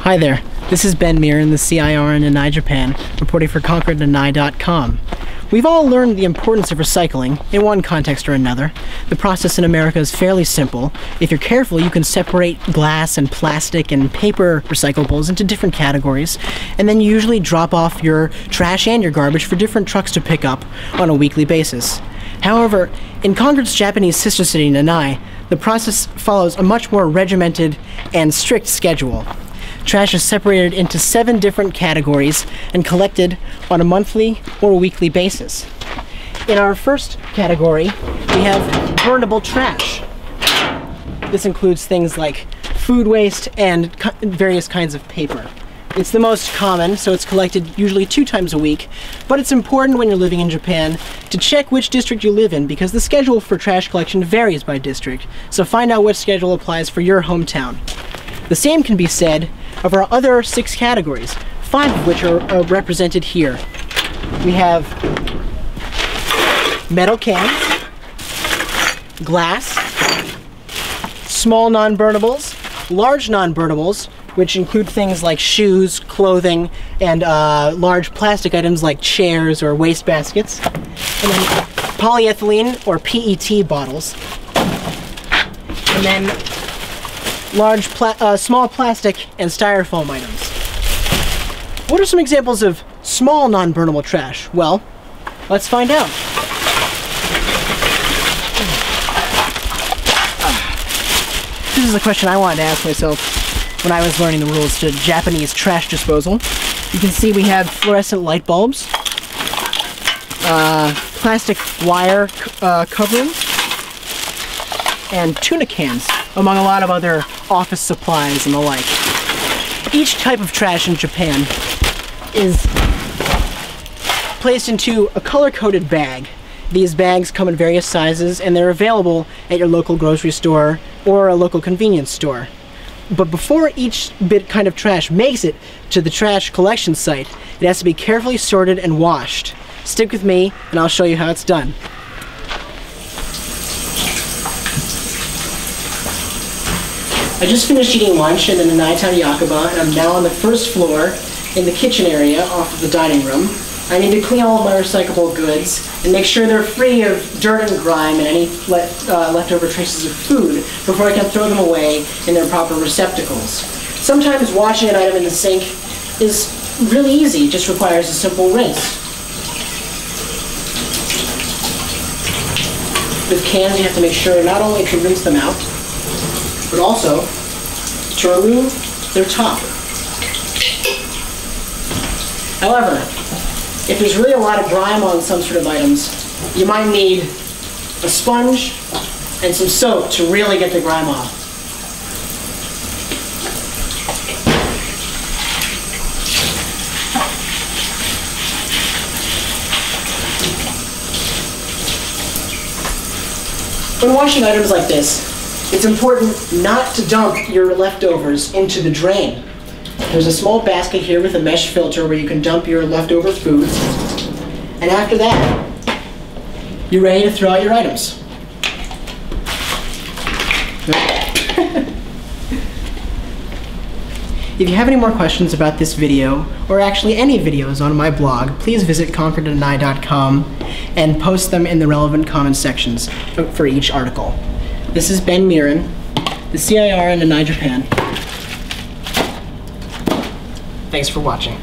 Hi there, this is Ben Mirin, the CIR in Nanae, Japan, reporting for ConcordNanae.com. We've all learned the importance of recycling, in one context or another. The process in America is fairly simple. If you're careful, you can separate glass and plastic and paper recyclables into different categories, and then you usually drop off your trash and your garbage for different trucks to pick up on a weekly basis. However, in Concord's Japanese sister city, Nanae, the process follows a much more regimented and strict schedule. Trash is separated into 7 different categories and collected on a monthly or weekly basis. In our first category, we have burnable trash. This includes things like food waste and various kinds of paper. It's the most common, so it's collected usually 2 times a week, but it's important when you're living in Japan to check which district you live in because the schedule for trash collection varies by district, so find out which schedule applies for your hometown. The same can be said of our other 6 categories, 5 of which are represented here. We have metal cans, glass, small non-burnables, large non-burnables, which include things like shoes, clothing, and large plastic items like chairs or waste baskets, and then polyethylene or PET bottles, and then large, small plastic and styrofoam items. What are some examples of small non-burnable trash? Well, let's find out. This is a question I wanted to ask myself when I was learning the rules to Japanese trash disposal. You can see we have fluorescent light bulbs, plastic wire coverings, and tuna cans, among a lot of other office supplies and the like. Each type of trash in Japan is placed into a color-coded bag. These bags come in various sizes and they're available at your local grocery store or a local convenience store. But before each kind of trash makes it to the trash collection site, it has to be carefully sorted and washed. Stick with me and I'll show you how it's done. I just finished eating lunch in the Nanae Yakuba, and I'm now on the first floor in the kitchen area off of the dining room. I need to clean all of my recyclable goods and make sure they're free of dirt and grime and any leftover traces of food before I can throw them away in their proper receptacles. Sometimes washing an item in the sink is really easy, it just requires a simple rinse. With cans, you have to make sure not only to rinse them out, but also to remove their top. However, if there's really a lot of grime on some sort of items, you might need a sponge and some soap to really get the grime off. When washing items like this, it's important not to dump your leftovers into the drain. There's a small basket here with a mesh filter where you can dump your leftover food. And after that, you're ready to throw out your items. If you have any more questions about this video, or actually any videos on my blog, please visit ConcordNanae.com and post them in the relevant comment sections for each article. This is Ben Mirin, the CIR in Nanae, Japan. Thanks for watching.